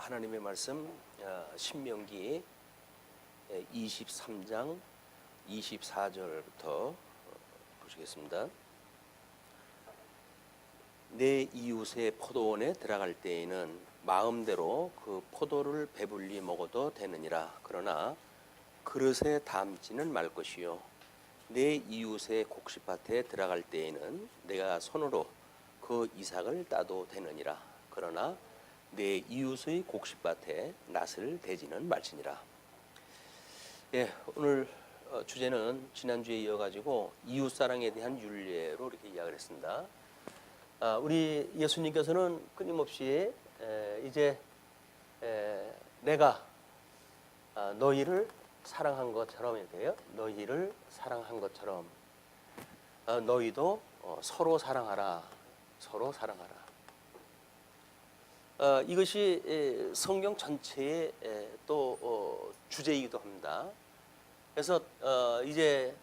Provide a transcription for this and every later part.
하나님의 말씀 신명기 23장 24절부터 보시겠습니다. 내 이웃의 포도원에 들어갈 때에는 마음대로 그 포도를 배불리 먹어도 되느니라. 그러나 그릇에 담지는 말 것이요, 내 이웃의 곡식밭에 들어갈 때에는 내가 손으로 그 이삭을 따도 되느니라. 그러나 내 이웃의 곡식밭에 낫을 대지는 말지니라. 오늘 주제는 지난주에 이어가지고 이웃사랑에 대한 윤례로 이렇게 이야기를 했습니다. 우리 예수님께서는 끊임없이 이제 내가 너희를 사랑한 것처럼 이렇게요. 너희를 사랑한 것처럼 너희도 서로 사랑하라. 서로 사랑하라. 이것이 성경 전체의 또 주제이기도 합니다. 그래서 이제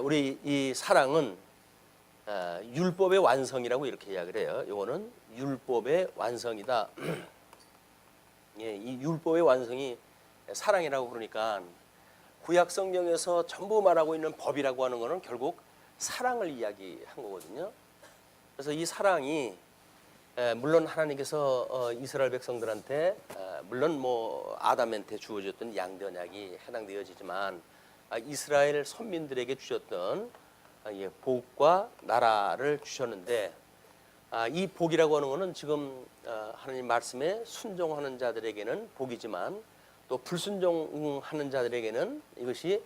우리 이 사랑은 율법의 완성이라고 이렇게 이야기를 해요. 이거는 율법의 완성이다. 이 율법의 완성이 사랑이라고 그러니까 구약 성경에서 전부 말하고 있는 법이라고 하는 것은 결국 사랑을 이야기한 거거든요. 그래서 이 사랑이 물론 하나님께서 이스라엘 백성들한테 물론 뭐 아담한테 주어졌던 양대 언약이 해당되어지지만 이스라엘 선민들에게 주셨던 복과 나라를 주셨는데, 이 복이라고 하는 것은 지금 하나님 말씀에 순종하는 자들에게는 복이지만 또 불순종하는 자들에게는 이것이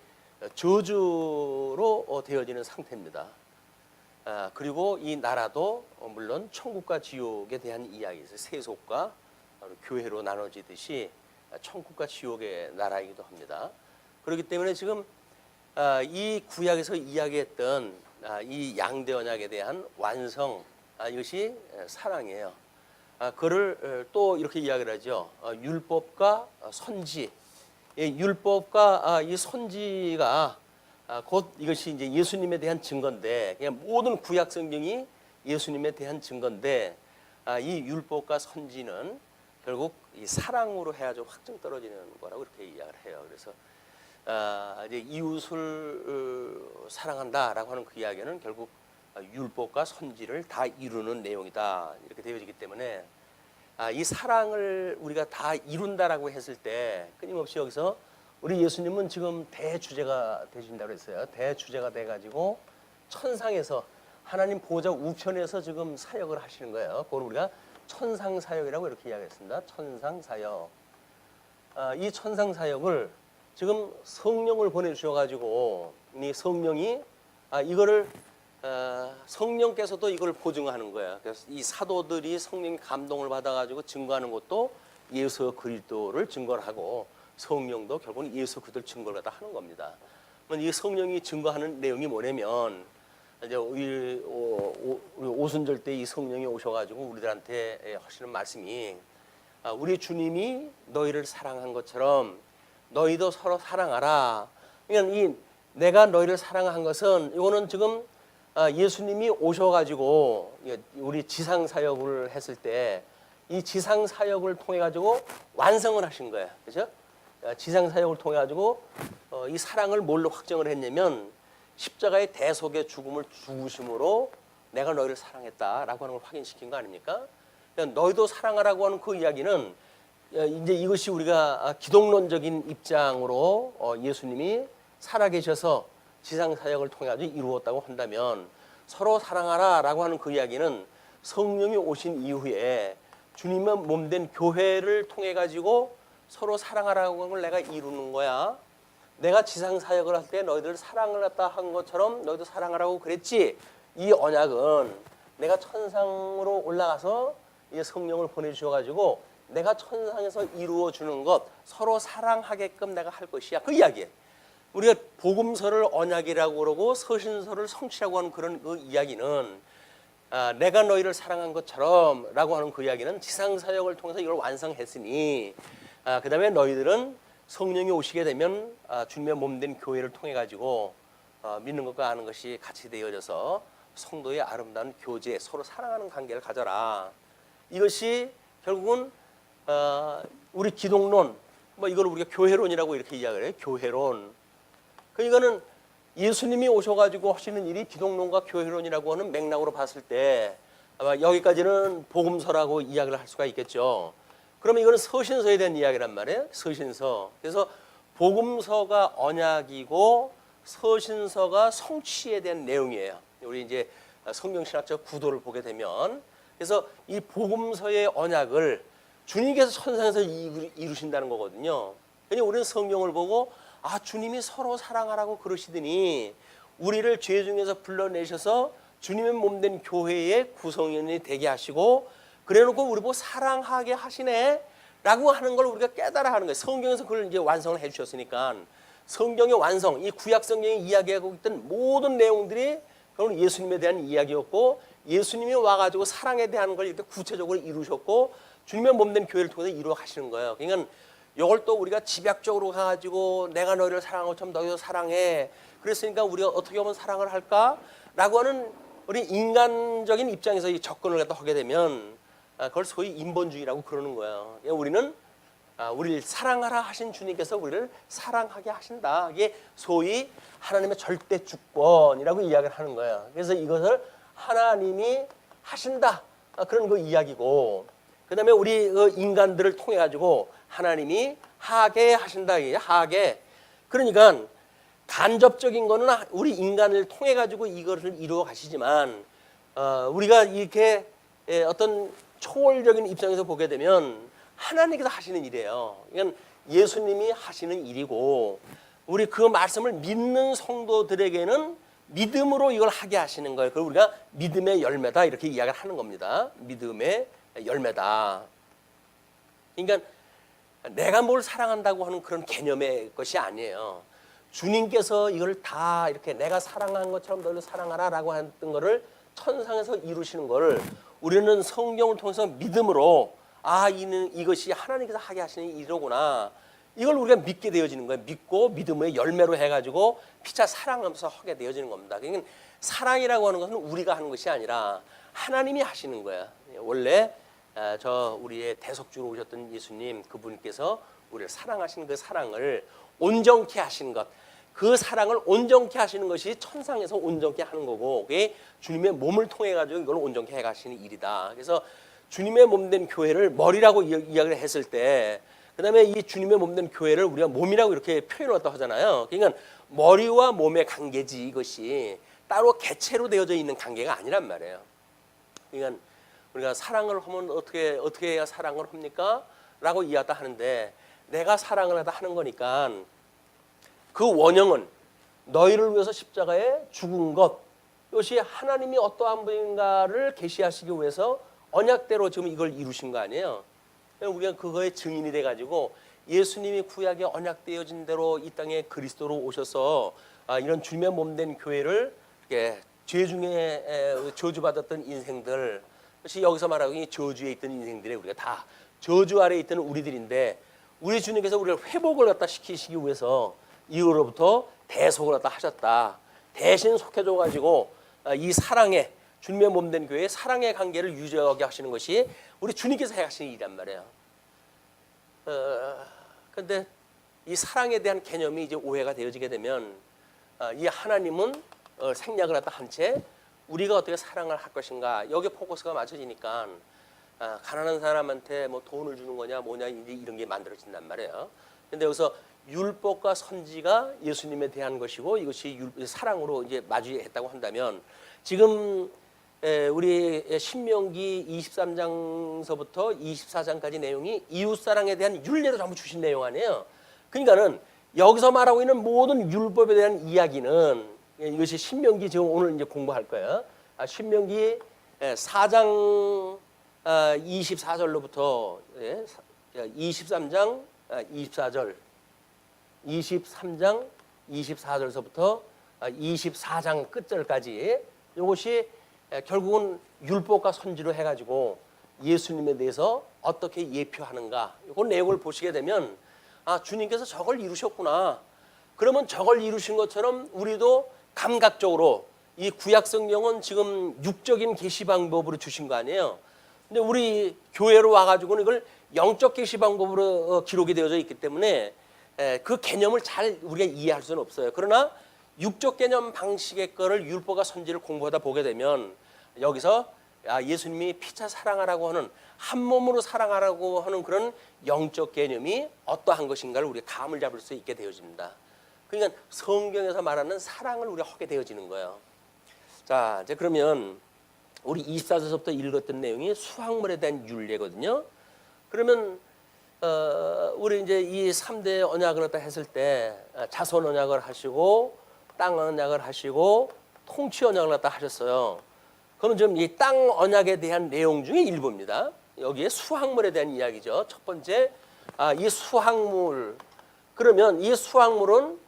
저주로 되어지는 상태입니다. 그리고 이 나라도 물론 천국과 지옥에 대한 이야기에서 세속과 교회로 나눠지듯이 천국과 지옥의 나라이기도 합니다. 그렇기 때문에 지금 이 구약에서 이야기했던 이 양대 언약에 대한 완성, 이것이 사랑이에요. 그를 또 이렇게 이야기를 하죠. 율법과 선지. 율법과 이 선지가 곧 이것이 이제 예수님에 대한 증거인데, 그냥 모든 구약 성경이 예수님에 대한 증거인데, 이 율법과 선지는 결국 이 사랑으로 해야죠 확정 떨어지는 거라고 이렇게 이야기를 해요. 그래서 이제 이웃을 사랑한다라고 하는 그 이야기는 결국 율법과 선지를 다 이루는 내용이다 이렇게 되어지기 때문에, 이 사랑을 우리가 다 이룬다라고 했을 때 끊임없이 여기서 우리 예수님은 지금 대주제가 되신다고 했어요. 대주제가 돼가지고 천상에서 하나님 보좌 우편에서 지금 사역을 하시는 거예요. 그걸 우리가 천상사역이라고 이렇게 이야기했습니다. 천상사역. 이 천상사역을 지금 성령을 보내주셔가지고 이 성령이 이거를 성령께서도 이걸 보증하는 거예요. 그래서 이 사도들이 성령의 감동을 받아가지고 증거하는 것도 예수 그리스도를 증거를 하고, 성령도 결국은 예수 그리스도를 증거를 다 하는 겁니다. 이 성령이 증거하는 내용이 뭐냐면, 이제 우리 오순절 때 이 성령이 오셔가지고 우리들한테 하시는 말씀이, 우리 주님이 너희를 사랑한 것처럼 너희도 서로 사랑하라. 그러니까 이 내가 너희를 사랑한 것은, 이거는 지금 예수님이 오셔가지고 우리 지상 사역을 했을 때 이 지상 사역을 통해 가지고 완성을 하신 거예요. 그렇죠? 지상 사역을 통해 가지고 이 사랑을 뭘로 확정을 했냐면, 십자가의 대속의 죽음을 죽으심으로 내가 너희를 사랑했다라고 하는 걸 확인시킨 거 아닙니까? 그러니까 너희도 사랑하라고 하는 그 이야기는 이제 이것이 우리가 기독론적인 입장으로 예수님이 살아계셔서 지상 사역을 통해 가지고 이루었다고 한다면, 서로 사랑하라라고 하는 그 이야기는 성령이 오신 이후에 주님의 몸된 교회를 통해 가지고 서로 사랑하라고 하는 걸 내가 이루는 거야. 내가 지상 사역을 할 때 너희들 사랑을 갖다 한 것처럼 너희도 사랑하라고 그랬지. 이 언약은 내가 천상으로 올라가서 이제 성령을 보내주셔 가지고 내가 천상에서 이루어 주는 것, 서로 사랑하게끔 내가 할 것이야. 그 이야기예요. 우리가 복음서를 언약이라고 그러고 서신서를 성취라고 하는 그런 그 이야기는, 내가 너희를 사랑한 것처럼 라고 하는 그 이야기는 지상 사역을 통해서 이걸 완성했으니, 그 다음에 너희들은 성령이 오시게 되면 주님의 몸된 교회를 통해 가지고 믿는 것과 아는 것이 같이 되어져서 성도의 아름다운 교제, 서로 사랑하는 관계를 가져라. 이것이 결국은 우리 기독론, 뭐 이걸 우리가 교회론이라고 이렇게 이야기를 해요. 교회론. 그러니까는 예수님이 오셔가지고 하시는 일이 기독론과 교회론이라고 하는 맥락으로 봤을 때 아마 여기까지는 복음서라고 이야기를 할 수가 있겠죠. 그러면 이거는 서신서에 대한 이야기란 말이에요. 서신서. 그래서 복음서가 언약이고 서신서가 성취에 대한 내용이에요. 우리 이제 성경신학적 구도를 보게 되면, 그래서 이 복음서의 언약을 주님께서 천상에서 이루신다는 거거든요. 그러니까 우리는 성경을 보고 주님이 서로 사랑하라고 그러시더니 우리를 죄 중에서 불러내셔서 주님의 몸된 교회의 구성원이 되게 하시고 그래놓고 우리 보고 사랑하게 하시네 라고 하는 걸 우리가 깨달아 하는 거예요. 성경에서 그걸 이제 완성을 해 주셨으니까 성경의 완성, 이 구약 성경이 이야기하고 있던 모든 내용들이 그건 예수님에 대한 이야기였고, 예수님이 와가지고 사랑에 대한 걸 이렇게 구체적으로 이루셨고 주님의 몸된 교회를 통해서 이루어 가시는 거예요. 그러니까 이걸 또 우리가 집약적으로 가가지고 내가 너희를 사랑한 것처럼 너희도 사랑해, 그랬으니까 우리가 어떻게 하면 사랑을 할까라고 하는 우리 인간적인 입장에서 이 접근을 갖다 하게 되면 그걸 소위 인본주의라고 그러는 거예요. 우리는 우리를 사랑하라 하신 주님께서 우리를 사랑하게 하신다. 이게 소위 하나님의 절대 주권이라고 이야기를 하는 거예요. 그래서 이것을 하나님이 하신다, 그런 그 이야기고, 그 다음에 우리 인간들을 통해 가지고 하나님이 하게 하신다. 하게. 그러니까 간접적인 거는 우리 인간을 통해 가지고 이것을 이루어 가시지만 우리가 이렇게 어떤 초월적인 입장에서 보게 되면 하나님께서 하시는 일이에요. 그러니까 예수님이 하시는 일이고, 우리 그 말씀을 믿는 성도들에게는 믿음으로 이걸 하게 하시는 거예요. 그걸 우리가 믿음의 열매다 이렇게 이야기를 하는 겁니다. 믿음의 열매다. 그러니까 내가 뭘 사랑한다고 하는 그런 개념의 것이 아니에요. 주님께서 이걸 다 이렇게 내가 사랑한 것처럼 너를 사랑하라라고 했던 거를 천상에서 이루시는 거를 우리는 성경을 통해서 믿음으로 이것이 하나님께서 하게 하시는 일이로구나, 이걸 우리가 믿게 되어지는 거예요. 믿고 믿음의 열매로 해가지고 피차 사랑하면서 하게 되어지는 겁니다. 그러니까 사랑이라고 하는 것은 우리가 하는 것이 아니라 하나님이 하시는 거야. 원래 우리의 대속주로 오셨던 예수님, 그분께서 우리를 사랑하시는 그 사랑을 온전케 하시는 것, 그 사랑을 온전케 하시는 것이 천상에서 온전케 하는 거고, 그게 주님의 몸을 통해 가지고 이걸 온전케 해 가시는 일이다. 그래서 주님의 몸된 교회를 머리라고 이야기를 했을 때, 그 다음에 이 주님의 몸된 교회를 우리가 몸이라고 이렇게 표현을 하잖아요. 그러니까 머리와 몸의 관계지, 이것이 따로 개체로 되어져 있는 관계가 아니란 말이에요. 그러니까 우리가 사랑을 하면 어떻게 해야 사랑을 합니까? 라고 이야기하다 하는데, 내가 사랑을 하다 하는 거니까 그 원형은 너희를 위해서 십자가에 죽은 것, 이것이 하나님이 어떠한 분인가를 계시하시기 위해서 언약대로 지금 이걸 이루신 거 아니에요. 우리가 그거에 증인이 돼가지고 예수님이 구약에 언약되어진 대로 이 땅에 그리스도로 오셔서 이런 주님의 몸된 교회를 이렇게 죄 중에 저주받았던 인생들, 그것이 여기서 말하고 이 저주에 있던 인생들이 우리가 다 저주 아래에 있던 우리들인데, 우리 주님께서 우리를 회복을 갖다 시키시기 위해서 이후로부터 대속을 갖다 하셨다. 대신 속해줘가지고 이 사랑의 주님의 몸된 교회의 사랑의 관계를 유지하게 하시는 것이 우리 주님께서 하시는 일이란 말이에요. 그런데 이 사랑에 대한 개념이 이제 오해가 되어지게 되면 이 하나님은 생략을 갖다 한 채 우리가 어떻게 사랑을 할 것인가, 여기 포커스가 맞춰지니까 가난한 사람한테 뭐 돈을 주는 거냐 뭐냐 이제 이런 게 만들어진단 말이에요. 근데 여기서 율법과 선지가 예수님에 대한 것이고 이것이 사랑으로 이제 마주했다고 한다면, 지금 우리 신명기 23장서부터 24장까지 내용이 이웃사랑에 대한 율례를 전부 주신 내용 아니에요. 그러니까는 여기서 말하고 있는 모든 율법에 대한 이야기는, 이것이 신명기 지금 오늘 이제 공부할 거예요. 신명기 4장 24절로부터 23장 24절, 23장 24절서부터 24장 끝절까지 이것이 결국은 율법과 선지로 해가지고 예수님에 대해서 어떻게 예표하는가, 그 내용을 보시게 되면 주님께서 저걸 이루셨구나. 그러면 저걸 이루신 것처럼 우리도 감각적으로, 이 구약 성경은 지금 육적인 계시 방법으로 주신 거 아니에요. 근데 우리 교회로 와가지고는 이걸 영적 계시 방법으로 기록이 되어져 있기 때문에 그 개념을 잘 우리가 이해할 수는 없어요. 그러나 육적 개념 방식의 거를 율법과 선지를 공부하다 보게 되면 여기서 예수님이 피차 사랑하라고 하는 한 몸으로 사랑하라고 하는 그런 영적 개념이 어떠한 것인가를 우리가 감을 잡을 수 있게 되어집니다. 그러니까 성경에서 말하는 사랑을 우리가 하게 되어지는 거예요. 자, 이제 그러면 우리 24절부터 읽었던 내용이 수확물에 대한 윤례거든요. 그러면 우리 이제 이 3대 언약을 갖다 했을 때 자손 언약을 하시고 땅 언약을 하시고 통치 언약을 갖다 하셨어요. 그러면 지금 이 땅 언약에 대한 내용 중에 일부입니다. 여기에 수확물에 대한 이야기죠. 첫 번째, 이 수확물. 그러면 이 수확물은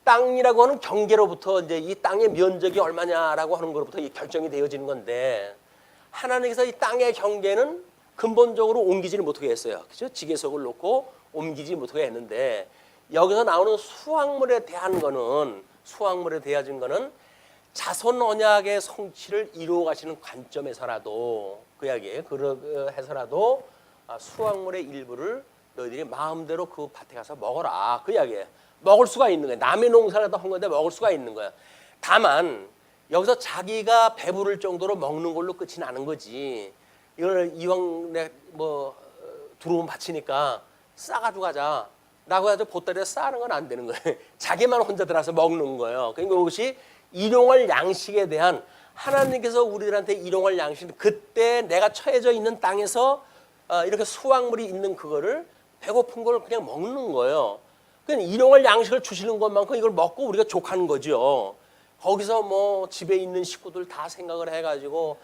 땅이라고 하는 경계로부터 이제 이 땅의 면적이 얼마냐라고 하는 것부터 결정이 되어지는 건데 하나님께서 이 땅의 경계는 근본적으로 옮기지를 못하게 했어요. 그죠? 지계석을 놓고 옮기지 못하게 했는데 여기서 나오는 수확물에 대한 거는 수확물에 대해진 거는 자손 언약의 성취를 이루어 가시는 관점에서라도 그 이야기에 그러해서라도 수확물의 일부를 너희들이 마음대로 그 밭에 가서 먹어라 그 이야기예요. 먹을 수가 있는 거예요. 남의 농사를 한 건데 먹을 수가 있는 거예요. 다만 여기서 자기가 배부를 정도로 먹는 걸로 끝이 나는 거지. 이걸 이왕 뭐 두루문 바치니까 싸가지고 가자라고 해서 보따리에 싸는 건 안 되는 거예요. 자기만 혼자 들어서 먹는 거예요. 그러니까 이것이 일용할 양식에 대한 하나님께서 우리들한테 일용할 양식은 그때 내가 처해져 있는 땅에서 이렇게 수확물이 있는 그거를 배고픈 걸 그냥 먹는 거예요. 그냥 일용할 양식을 주시는 것만큼 이걸 먹고 우리가 족하는 거죠. 거기서 뭐 집에 있는 식구들 다 생각을 해가지고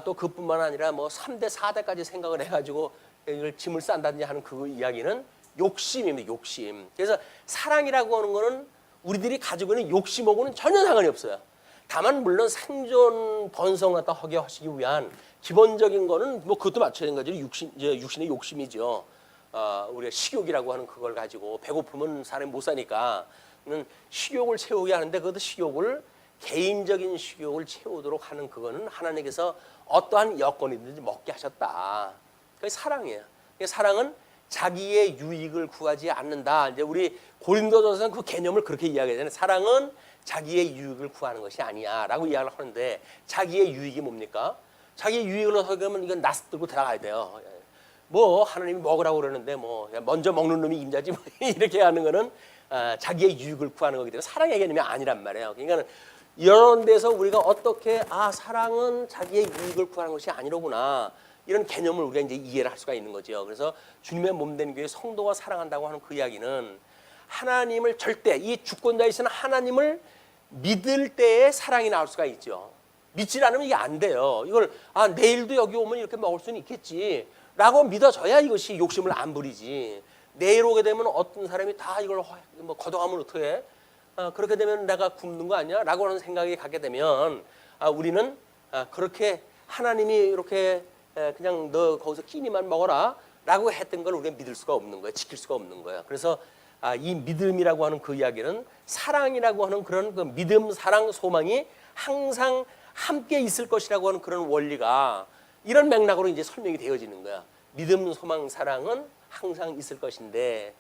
또 그뿐만 아니라 뭐 3대 4대까지 생각을 해가지고 이걸 짐을 싼다든지 하는 그 이야기는 욕심입니다. 욕심. 그래서 사랑이라고 하는 거는 우리들이 가지고 있는 욕심하고는 전혀 상관이 없어요. 다만 물론 생존 번성을 갖다 하게 하시기 위한 기본적인 거는 뭐 그것도 마찬가지로 육신의 욕심이죠. 우리가 식욕이라고 하는 그걸 가지고 배고프면 사람이 못 사니까 식욕을 채우게 하는데 그것도 식욕을 개인적인 식욕을 채우도록 하는 그거는 하나님께서 어떠한 여건이든지 먹게 하셨다. 그게 사랑이에요. 사랑은 자기의 유익을 구하지 않는다. 이제 우리 고린도전서는 그 개념을 그렇게 이야기하잖아요. 사랑은 자기의 유익을 구하는 것이 아니야라고 이야기를 하는데 자기의 유익이 뭡니까? 자기의 유익을 하게 되면 이건 나스 들고 들어가야 돼요. 뭐 하나님이 먹으라고 그러는데 뭐 먼저 먹는 놈이 임자지 뭐 이렇게 하는 거는 자기의 유익을 구하는 거기 때문에 사랑의 개념이 아니란 말이에요. 그러니까 이런 데서 우리가 어떻게 사랑은 자기의 유익을 구하는 것이 아니로구나 이런 개념을 우리가 이제 이해를 할 수가 있는 거죠. 그래서 주님의 몸된 교회 성도가 사랑한다고 하는 그 이야기는 하나님을 절대 이 주권자이신 하나님을 믿을 때에 사랑이 나올 수가 있죠. 믿지 않으면 이게 안 돼요. 이걸 내일도 여기 오면 이렇게 먹을 수는 있겠지 라고 믿어져야 이것이 욕심을 안 부리지. 내일 오게 되면 어떤 사람이 다 이걸 뭐 걷어가면 어떡해? 그렇게 되면 내가 굶는 거 아니야? 라고 하는 생각이 갖게 되면 우리는 그렇게 하나님이 이렇게 그냥 너 거기서 끼니만 먹어라 라고 했던 걸 우리가 믿을 수가 없는 거예요. 지킬 수가 없는 거예요. 그래서 이 믿음이라고 하는 그 이야기는 사랑이라고 하는 그런 그 믿음, 사랑, 소망이 항상 함께 있을 것이라고 하는 그런 원리가 이런 맥락으로 이제 설명이 되어지는 거야. 믿음, 소망, 사랑은 항상 있을 것인데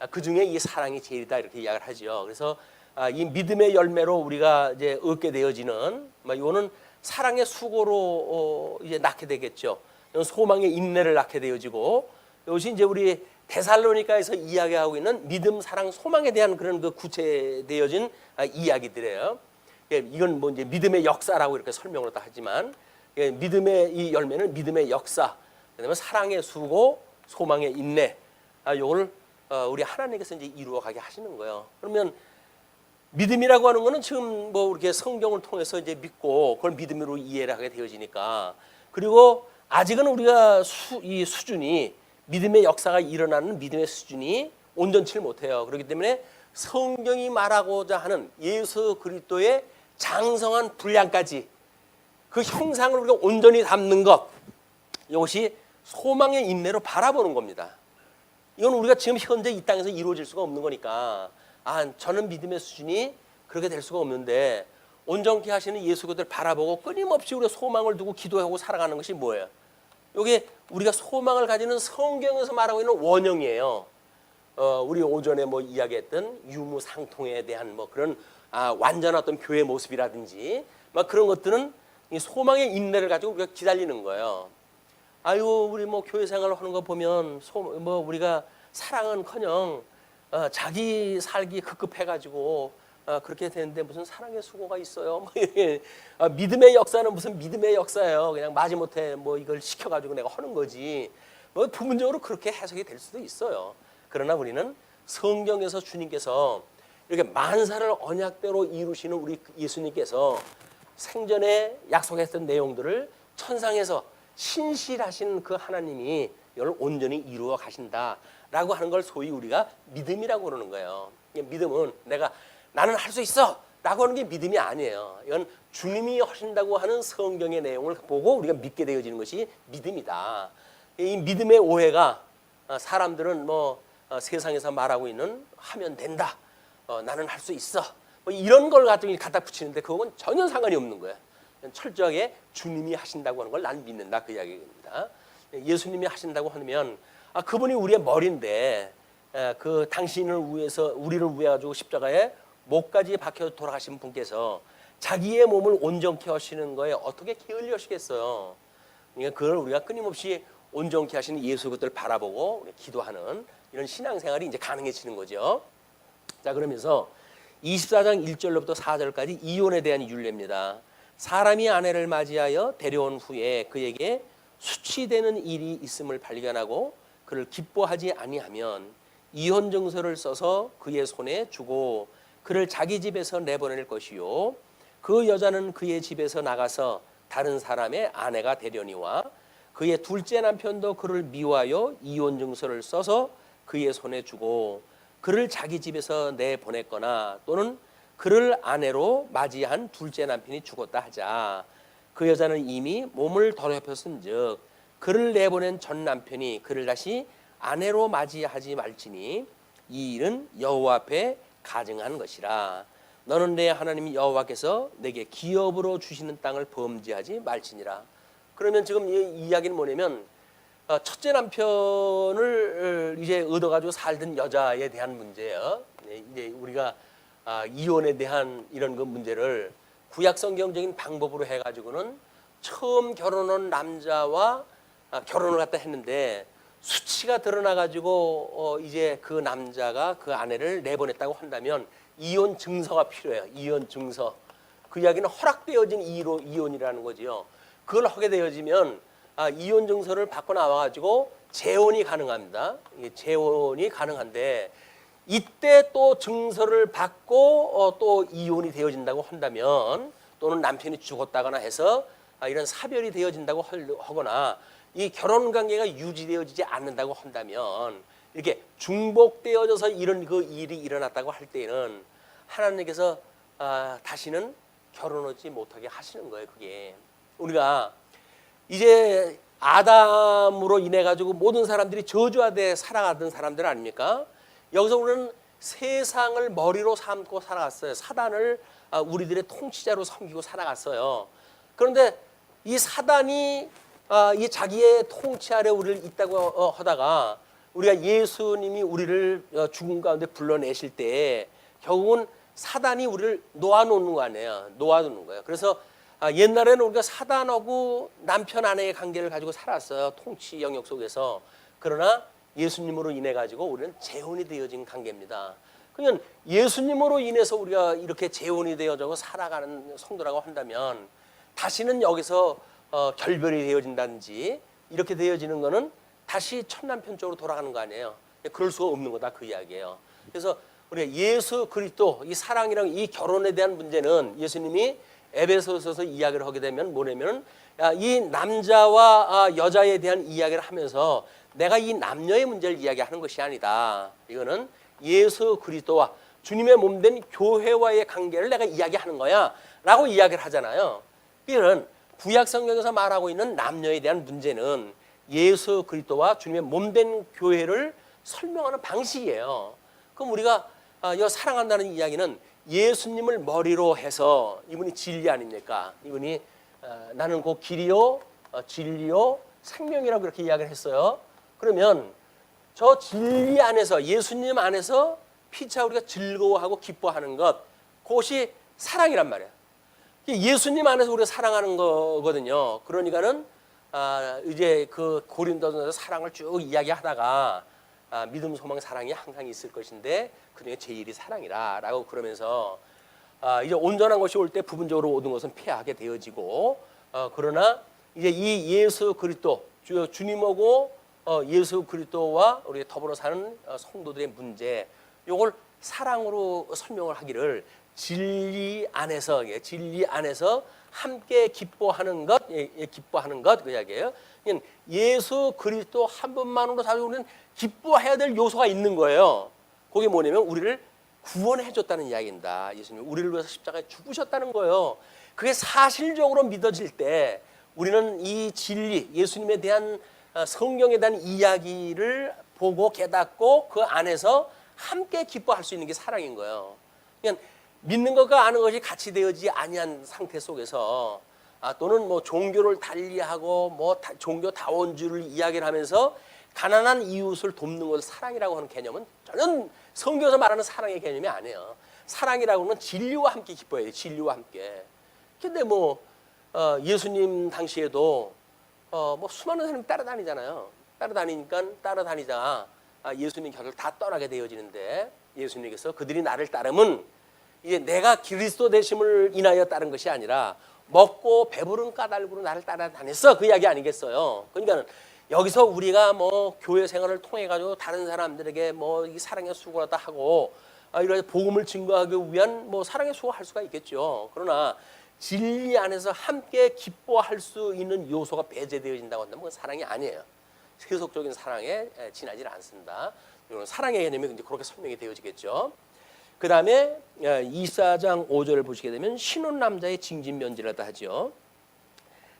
그 중에 이 사랑이 제일이다 이렇게 이야기를 하죠. 그래서 이 믿음의 열매로 우리가 이제 얻게 되어지는 이거는 사랑의 수고로 이제 낳게 되겠죠. 소망의 인내를 낳게 되어지고 이것이 이제 우리 데살로니가에서 이야기하고 있는 믿음, 사랑, 소망에 대한 그런 그 구체되어진 이야기들이에요. 이건 뭐 이제 믿음의 역사라고 이렇게 설명을 다 하지만 믿음의 이 열매는 믿음의 역사, 그다음에 사랑의 수고, 소망의 인내, 이걸 우리 하나님께서 이제 이루어가게 하시는 거예요. 그러면 믿음이라고 하는 거는 지금 뭐 이렇게 성경을 통해서 이제 믿고 그걸 믿음으로 이해를 하게 되어지니까 그리고 아직은 우리가 이 수준이 믿음의 역사가 일어나는 믿음의 수준이 온전치를 못해요. 그렇기 때문에 성경이 말하고자 하는 예수 그리스도의 장성한 분량까지 그 형상을 우리가 온전히 담는 것, 이것이 소망의 인내로 바라보는 겁니다. 이건 우리가 지금 현재 이 땅에서 이루어질 수가 없는 거니까 저는 믿음의 수준이 그렇게 될 수가 없는데 온전케 하시는 예수 그리스도를 바라보고 끊임없이 우리가 소망을 두고 기도하고 살아가는 것이 뭐예요? 이게 우리가 소망을 가지는 성경에서 말하고 있는 원형이에요. 우리 오전에 뭐 이야기했던 유무상통에 대한 뭐 그런 완전한 어떤 교회 모습이라든지 막 그런 것들은 이 소망의 인내를 가지고 우리가 기다리는 거예요. 아유, 우리 뭐 교회 생활을 하는 거 보면 뭐 우리가 사랑은커녕 자기 살기 급급해가지고 그렇게 되는데 무슨 사랑의 수고가 있어요? 뭐 믿음의 역사는 무슨 믿음의 역사예요. 그냥 마지못해 뭐 이걸 시켜가지고 내가 하는 거지. 뭐 부분적으로 그렇게 해석이 될 수도 있어요. 그러나 우리는 성경에서 주님께서 이렇게 만사를 언약대로 이루시는 우리 예수님께서 생전에 약속했던 내용들을 천상에서 신실하신 그 하나님이 이걸 온전히 이루어 가신다라고 하는 걸 소위 우리가 믿음이라고 그러는 거예요. 믿음은 나는 할 수 있어 라고 하는 게 믿음이 아니에요. 이건 주님이 하신다고 하는 성경의 내용을 보고 우리가 믿게 되어지는 것이 믿음이다. 이 믿음의 오해가 사람들은 뭐 세상에서 말하고 있는 하면 된다, 나는 할 수 있어, 뭐 이런 걸 갖다 붙이는데 그건 전혀 상관이 없는 거예요. 철저하게 주님이 하신다고 하는 걸 난 믿는다, 그 이야기입니다. 예수님이 하신다고 하면 그분이 우리의 머리인데 그 당신을 위해서 우리를 위해 가지고 십자가에 목까지 박혀 돌아가신 분께서 자기의 몸을 온전케 하시는 거에 어떻게 게을리 하시겠어요. 그러니까 그걸 우리가 끊임없이 온전케 하시는 예수 그것들을 바라보고 기도하는 이런 신앙생활이 이제 가능해지는 거죠. 자, 그러면서 24장 1절로부터 4절까지 이혼에 대한 율례입니다. 사람이 아내를 맞이하여 데려온 후에 그에게 수치되는 일이 있음을 발견하고 그를 기뻐하지 아니하면 이혼 증서를 써서 그의 손에 주고 그를 자기 집에서 내보낼 것이요, 그 여자는 그의 집에서 나가서 다른 사람의 아내가 되려니와 그의 둘째 남편도 그를 미워하여 이혼 증서를 써서 그의 손에 주고 그를 자기 집에서 내보냈거나 또는 그를 아내로 맞이한 둘째 남편이 죽었다 하자. 그 여자는 이미 몸을 더럽혔은즉 그를 내보낸 전 남편이 그를 다시 아내로 맞이하지 말지니 이 일은 여호와 앞에 가증한 것이라. 너는 내 하나님 여호와께서 내게 기업으로 주시는 땅을 범죄하지 말지니라. 그러면 지금 이 이야기는 뭐냐면 첫째 남편을 이제 얻어가지고 살던 여자에 대한 문제예요. 이제 우리가 이혼에 대한 이런 그 문제를 구약성경적인 방법으로 해가지고는 처음 결혼한 남자와 결혼을 갖다 했는데 수치가 드러나가지고 이제 그 남자가 그 아내를 내보냈다고 한다면 이혼 증서가 필요해요. 이혼 증서. 그 이야기는 허락되어진 이혼이라는 거지요. 그걸 하게 되어지면 이혼 증서를 받고 나와가지고 재혼이 가능합니다. 재혼이 가능한데 이때 또 증서를 받고 또 이혼이 되어진다고 한다면 또는 남편이 죽었다거나 해서 이런 사별이 되어진다고 하거나 이 결혼 관계가 유지되어지지 않는다고 한다면 이렇게 중복되어져서 이런 그 일이 일어났다고 할 때는 하나님께서 다시는 결혼하지 못하게 하시는 거예요. 그게 우리가 이제 아담으로 인해 가지고 모든 사람들이 저주하되 살아가던 사람들 아닙니까? 여기서 우리는 세상을 머리로 삼고 살아갔어요. 사단을 우리들의 통치자로 섬기고 살아갔어요. 그런데 이 사단이 이 자기의 통치 아래 우리를 있다고 하다가 우리가 예수님이 우리를 죽음 가운데 불러내실 때 결국은 사단이 우리를 놓아놓는 거 아니에요. 놓아두는 거예요. 그래서 옛날에는 우리가 사단하고 남편 아내의 관계를 가지고 살았어요. 통치 영역 속에서. 그러나 예수님으로 인해 가지고 우리는 재혼이 되어진 관계입니다. 그러면 예수님으로 인해서 우리가 이렇게 재혼이 되어져 살아가는 성도라고 한다면 다시는 여기서 결별이 되어진다든지 이렇게 되어지는 거는 다시 첫 남편 쪽으로 돌아가는 거 아니에요. 그럴 수가 없는 거다, 그 이야기예요. 그래서 우리가 예수 그리스도 이 사랑이랑 이 결혼에 대한 문제는 예수님이 에베소서에서 이야기를 하게 되면 뭐냐면 이 남자와 여자에 대한 이야기를 하면서 내가 이 남녀의 문제를 이야기하는 것이 아니다. 이거는 예수 그리스도와 주님의 몸된 교회와의 관계를 내가 이야기하는 거야 라고 이야기를 하잖아요. 이런 구약 성경에서 말하고 있는 남녀에 대한 문제는 예수 그리스도와 주님의 몸된 교회를 설명하는 방식이에요. 그럼 우리가 사랑한다는 이야기는 예수님을 머리로 해서 이분이 진리 아닙니까? 이분이 나는 곧 길이요 진리요 생명이라고 그렇게 이야기를 했어요. 그러면 저 진리 안에서, 예수님 안에서 피차 우리가 즐거워하고 기뻐하는 것, 그것이 사랑이란 말이에요. 예수님 안에서 우리가 사랑하는 거거든요. 그러니까는 이제 그 고린도전서 사랑을 쭉 이야기하다가 믿음, 소망, 사랑이 항상 있을 것인데 그중에 제일이 사랑이라라고 그러면서 이제 온전한 것이 올 때 부분적으로 모든 것은 피하게 되어지고 그러나 이제 이 예수 그리스도 주님하고 예수 그리스도와 우리 더불어 사는 성도들의 문제, 요걸 사랑으로 설명을 하기를 진리 안에서 함께 기뻐하는 것, 기뻐하는 것 그 이야기예요. 예수 그리스도 한 분만으로 사실 우리는 기뻐해야 될 요소가 있는 거예요. 그게 뭐냐면 우리를 구원해 줬다는 이야기입니다. 예수님 우리를 위해서 십자가에 죽으셨다는 거예요. 그게 사실적으로 믿어질 때 우리는 이 진리, 예수님에 대한 성경에 대한 이야기를 보고 깨닫고 그 안에서 함께 기뻐할 수 있는 게 사랑인 거예요. 그냥 믿는 것과 아는 것이 같이 되어지지 아니한 상태 속에서 또는 뭐 종교를 달리하고 뭐 종교 다원주의를 이야기를 하면서 가난한 이웃을 돕는 것을 사랑이라고 하는 개념은 저는 성경에서 말하는 사랑의 개념이 아니에요. 사랑이라고 하는 건 진리와 함께 기뻐해야 돼요. 진리와 함께. 근데 뭐 예수님 당시에도 뭐 수많은 사람이 따라다니잖아요. 따라다니자 예수님 곁을 다 떠나게 되어지는데 예수님께서 그들이 나를 따르면 이제 내가 그리스도 되심을 인하여 따른 것이 아니라 먹고 배부른 까닭으로 나를 따라다녔어, 그 이야기 아니겠어요. 그러니까 여기서 우리가 뭐 교회 생활을 통해 가지고 다른 사람들에게 뭐 이 사랑의 수고하다 하고 이런 복음을 증거하기 위한 뭐 사랑의 수고할 수가 있겠죠. 그러나 진리 안에서 함께 기뻐할 수 있는 요소가 배제되어진다고 한다면 그건 사랑이 아니에요. 세속적인 사랑에 지나질 않습니다. 이건 사랑의 개념이 이제 그렇게 설명이 되어지겠죠. 그 다음에 24장 5절을 보시게 되면 신혼 남자의 징진면지라다 하죠.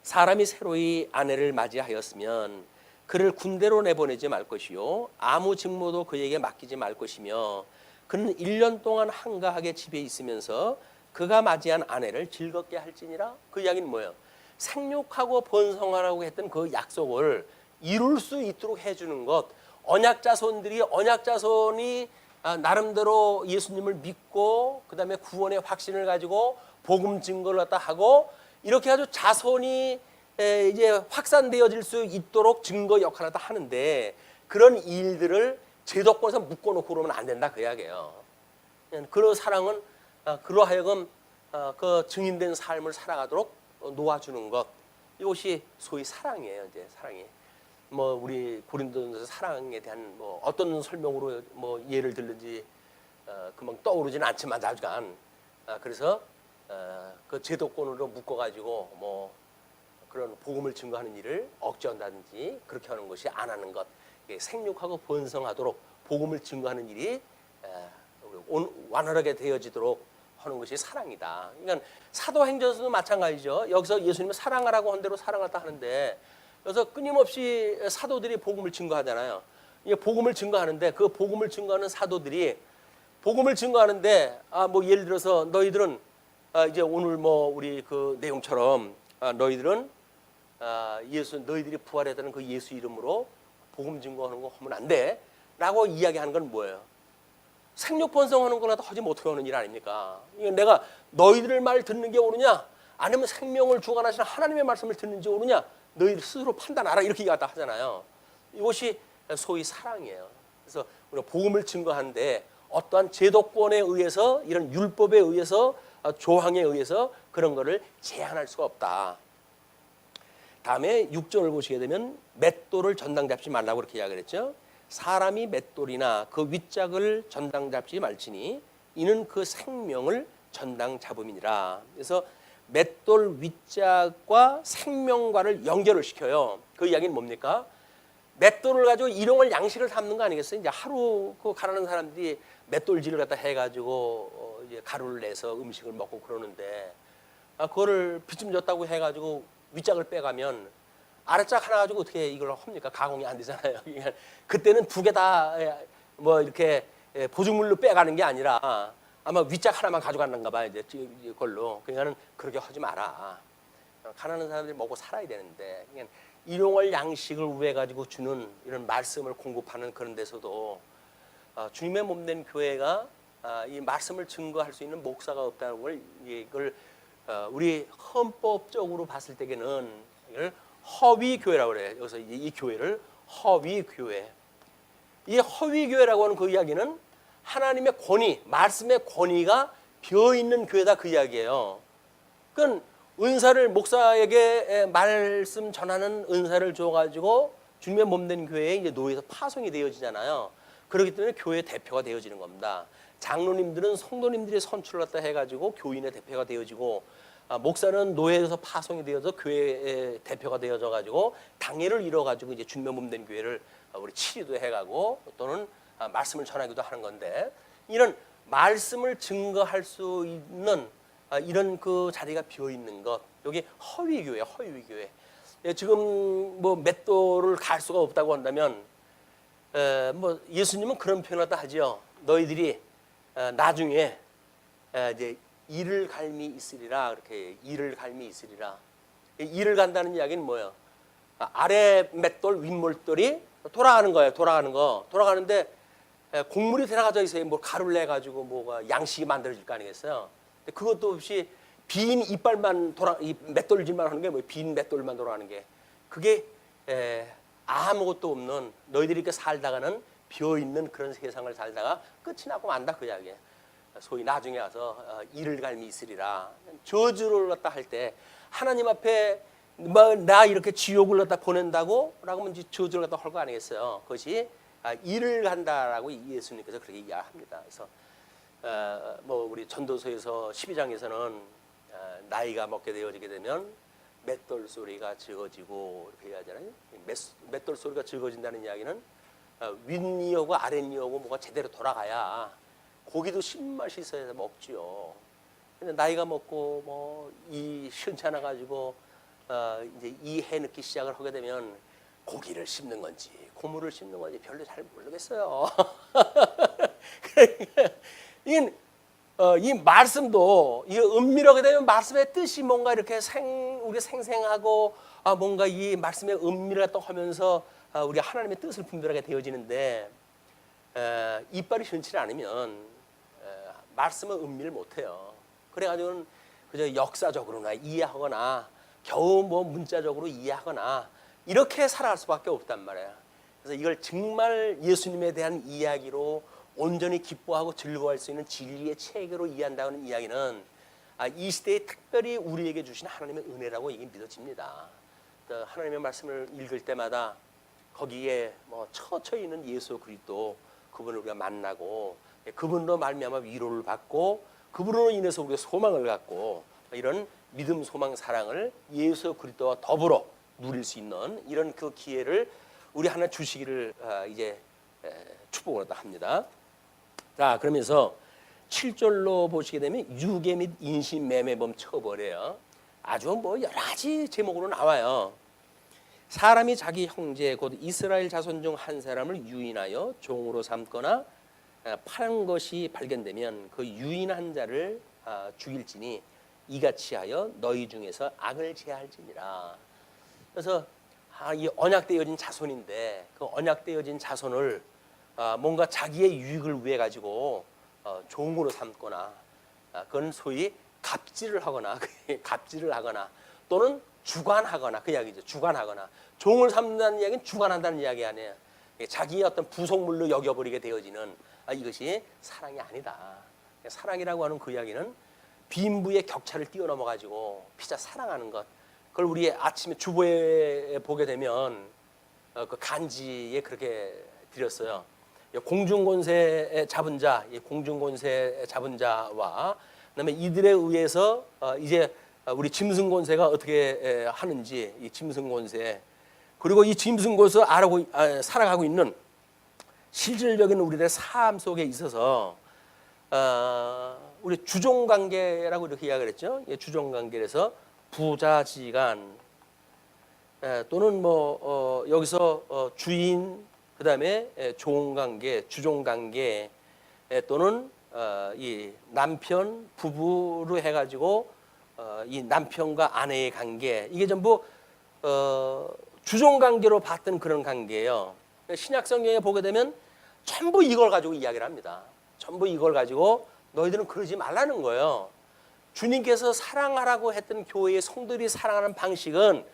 사람이 새로이 아내를 맞이하였으면 그를 군대로 내보내지 말 것이요 아무 직무도 그에게 맡기지 말 것이며 그는 1년 동안 한가하게 집에 있으면서 그가 맞이한 아내를 즐겁게 할지니라. 그 이야기는 뭐예요? 생육하고 번성하라고 했던 그 약속을 이룰 수 있도록 해주는 것. 언약자손이 나름대로 예수님을 믿고 그 다음에 구원의 확신을 가지고 복음 증거를 갖다 하고 이렇게 아주 자손이 이제 확산되어질 수 있도록 증거 역할을 다 하는데 그런 일들을 제도권에서 묶어놓고 그러면 안 된다 그 이야기예요. 그런 사랑은 그러하여금 그 증인된 삶을 살아가도록 놓아주는 것, 이것이 소위 사랑이에요. 이제 사랑이 뭐 우리 고린도전서 사랑에 대한 뭐 어떤 설명으로 뭐 예를 들는지 금방 떠오르지는 않지만 나중간 그래서 그 제도권으로 묶어가지고 뭐 그런 복음을 증거하는 일을 억제한다든지 그렇게 하는 것이 안 하는 것, 생육하고 번성하도록 복음을 증거하는 일이 완활하게 되어지도록 하는 것이 사랑이다. 그러니까 사도행전에서도 마찬가지죠. 여기서 예수님은 사랑하라고 한 대로 사랑하다 하는데 그래서 끊임없이 사도들이 복음을 증거하잖아요. 이게 복음을 증거하는데 그 복음을 증거하는 사도들이 복음을 증거하는데 뭐 예를 들어서 너희들은 이제 오늘 뭐 우리 그 내용처럼 너희들은 너희들이 부활했다는 그 예수 이름으로 복음 증거하는 거 하면 안 돼라고 이야기하는 건 뭐예요? 생육 번성하는 거라도 하지 못하게 하는 일 아닙니까? 내가 너희들 말 듣는 게 옳으냐 아니면 생명을 주관하시는 하나님의 말씀을 듣는지 옳으냐 너희들 스스로 판단하라 이렇게 얘기하다 하잖아요. 이것이 소위 사랑이에요. 그래서 우리가 복음을 증거하는데 어떠한 제도권에 의해서 이런 율법에 의해서 조항에 의해서 그런 거를 제한할 수가 없다. 다음에 6절을 보시게 되면 맷돌을 전당 잡지 말라고 그렇게 이야기를 했죠. 사람이 맷돌이나 그 윗짝을 전당 잡지 말지니 이는 그 생명을 전당 잡음이니라. 그래서 맷돌 윗짝과 생명과를 연결을 시켜요. 그 이야기는 뭡니까? 맷돌을 가지고 일용할 양식을 삼는 거 아니겠어요? 이제 하루 그 가난한 사람들이 맷돌질을 갖다 해가지고 이제 가루를 내서 음식을 먹고 그러는데 그거를 빚좀 졌다고 해가지고 윗짝을 빼가면 아랫짝 하나 가지고 어떻게 이걸 합니까? 가공이 안 되잖아요. 그때는 두 개 다 뭐 이렇게 보증물로 빼가는 게 아니라 아마 윗짝 하나만 가져갔는가 봐요. 이제 이걸로. 그러니까는 그렇게 하지 마라. 가난한 사람들이 먹고 살아야 되는데 일용할 양식을 위해 가지고 주는 이런 말씀을 공급하는 그런 데서도 주님의 몸된 교회가 이 말씀을 증거할 수 있는 목사가 없다는 걸 이걸 우리 헌법적으로 봤을 때에는 이걸 허위 교회라고 그래요. 여기서 이 교회를 허위 교회. 이 허위 교회라고 하는 그 이야기는 하나님의 권위, 말씀의 권위가 비어 있는 교회다 그 이야기예요. 그건 은사를 목사에게 말씀 전하는 은사를 줘가지고 주님의 몸된 교회에 이제 노예에서 파송이 되어지잖아요. 그렇기 때문에 교회 대표가 되어지는 겁니다. 장로님들은 성도님들이 선출을 갖다 해가지고 교인의 대표가 되어지고 목사는 노예에서 파송이 되어서 교회의 대표가 되어져 가지고 당회를 이뤄 가지고 이제 주님의 몸된 교회를 우리 치유도 해가고 또는 말씀을 전하기도 하는 건데 이런 말씀을 증거할 수 있는 이런 그 자리가 비어 있는 것 여기 허위 교회, 허위 교회. 지금 뭐 맷돌을 갈 수가 없다고 한다면 뭐 예수님은 그런 표현을 다 하죠. 너희들이 나중에 이제 이를 갈미 있으리라 그렇게 이를 갈미 있으리라. 이를 간다는 이야기는 뭐예요? 아래 맷돌 윗몰돌이 돌아가는 거예요. 돌아가는 거. 돌아가는데 곡물이 들어가져 있어요. 뭐 가루를 내 가지고 뭐가 양식이 만들어질 거 아니겠어요? 근데 그것도 없이 빈 이빨만 이 맷돌질만 하는 게 뭐예요? 빈 맷돌만 돌아가는 게 그게 아무것도 없는 너희들이 이렇게 살다가는 비어 있는 그런 세상을 살다가 끝이 나고 만다 그 이야기예요. 소위 나중에 와서 이를 갈미 있으리라. 저주를 갖다 할 때 하나님 앞에 뭐 나 이렇게 지옥을 갖다 보낸다고 라고 하면 저주를 갖다 할 거 아니겠어요. 그것이 이를 간다라고 예수님께서 그렇게 이야기합니다. 그래서 뭐 우리 전도서에서 12장에서는 나이가 먹게 되어지게 되면 맷돌 소리가 적어지고 이렇게 얘기하잖아요. 맷돌 소리가 적어진다는 이야기는 윗니하고 아랫니하고 뭐가 제대로 돌아가야 고기도 신맛이 있어야 먹지요. 근데 나이가 먹고 뭐 이 시원찮아 가지고 이제 이 해 넣기 시작을 하게 되면 고기를 씹는 건지 고물을 씹는 건지 별로 잘 모르겠어요. 그러니까 이 말씀도 이 은밀하게 되면 말씀의 뜻이 뭔가 이렇게 우리 생생하고 뭔가 이 말씀의 은밀을 또 하면서 우리 하나님의 뜻을 분별하게 되어지는데 이빨이 현치 않으면 말씀은 은밀을 못해요. 그래가지고는 그저 역사적으로나 이해하거나 겨우 뭐 문자적으로 이해하거나 이렇게 살아갈 수밖에 없단 말이에요. 그래서 이걸 정말 예수님에 대한 이야기로 온전히 기뻐하고 즐거워할 수 있는 진리의 체계로 이해한다는 이야기는 이 시대에 특별히 우리에게 주신 하나님의 은혜라고 이게 믿어집니다. 하나님의 말씀을 읽을 때마다 거기에 뭐 처처 있는 예수 그리스도 그분을 우리가 만나고 그분으로 말미암아 위로를 받고 그분으로 인해서 우리가 소망을 갖고 이런 믿음, 소망, 사랑을 예수 그리스도와 더불어 누릴 수 있는 이런 그 기회를 우리 하나 주시기를 이제 축복을 합니다. 자, 그러면서 7절로 보시게 되면 유괴 및 인신 매매범 처벌이에요. 아주 뭐 여러 가지 제목으로 나와요. 사람이 자기 형제 곧 이스라엘 자손 중 한 사람을 유인하여 종으로 삼거나 파는 것이 발견되면 그 유인한 자를 죽일지니 이같이 하여 너희 중에서 악을 제할지니라. 그래서 이 언약되어진 자손인데 그 언약되어진 자손을 뭔가 자기의 유익을 위해 가지고 종으로 삼거나 그건 소위 갑질을 하거나 또는 주관하거나 그 이야기죠. 주관하거나 종을 삼는다는 이야기는 주관한다는 이야기 아니에요. 자기의 어떤 부속물로 여겨버리게 되어지는 이것이 사랑이 아니다. 사랑이라고 하는 그 이야기는 빈부의 격차를 뛰어넘어 가지고 피자 사랑하는 것. 그걸 우리 아침에 주보에 보게 되면 그 간지에 그렇게 드렸어요. 공중권세 잡은 자, 공중권세 잡은 자와 그다음에 이들에 의해서 이제 우리 짐승권세가 어떻게 하는지 이 짐승권세 그리고 이 짐승권세 살아가고 있는 실질적인 우리들의 삶 속에 있어서 우리 주종관계라고 이렇게 이야기를 했죠. 주종관계에서 부자지간 또는 뭐 여기서 주인 그다음에 종관계, 주종관계 또는 이 남편 부부로 해가지고 이 남편과 아내의 관계 이게 전부 주종관계로 봤던 그런 관계예요. 신약 성경에 보게 되면 전부 이걸 가지고 이야기를 합니다. 전부 이걸 가지고 너희들은 그러지 말라는 거예요. 주님께서 사랑하라고 했던 교회의 성도들이 사랑하는 방식은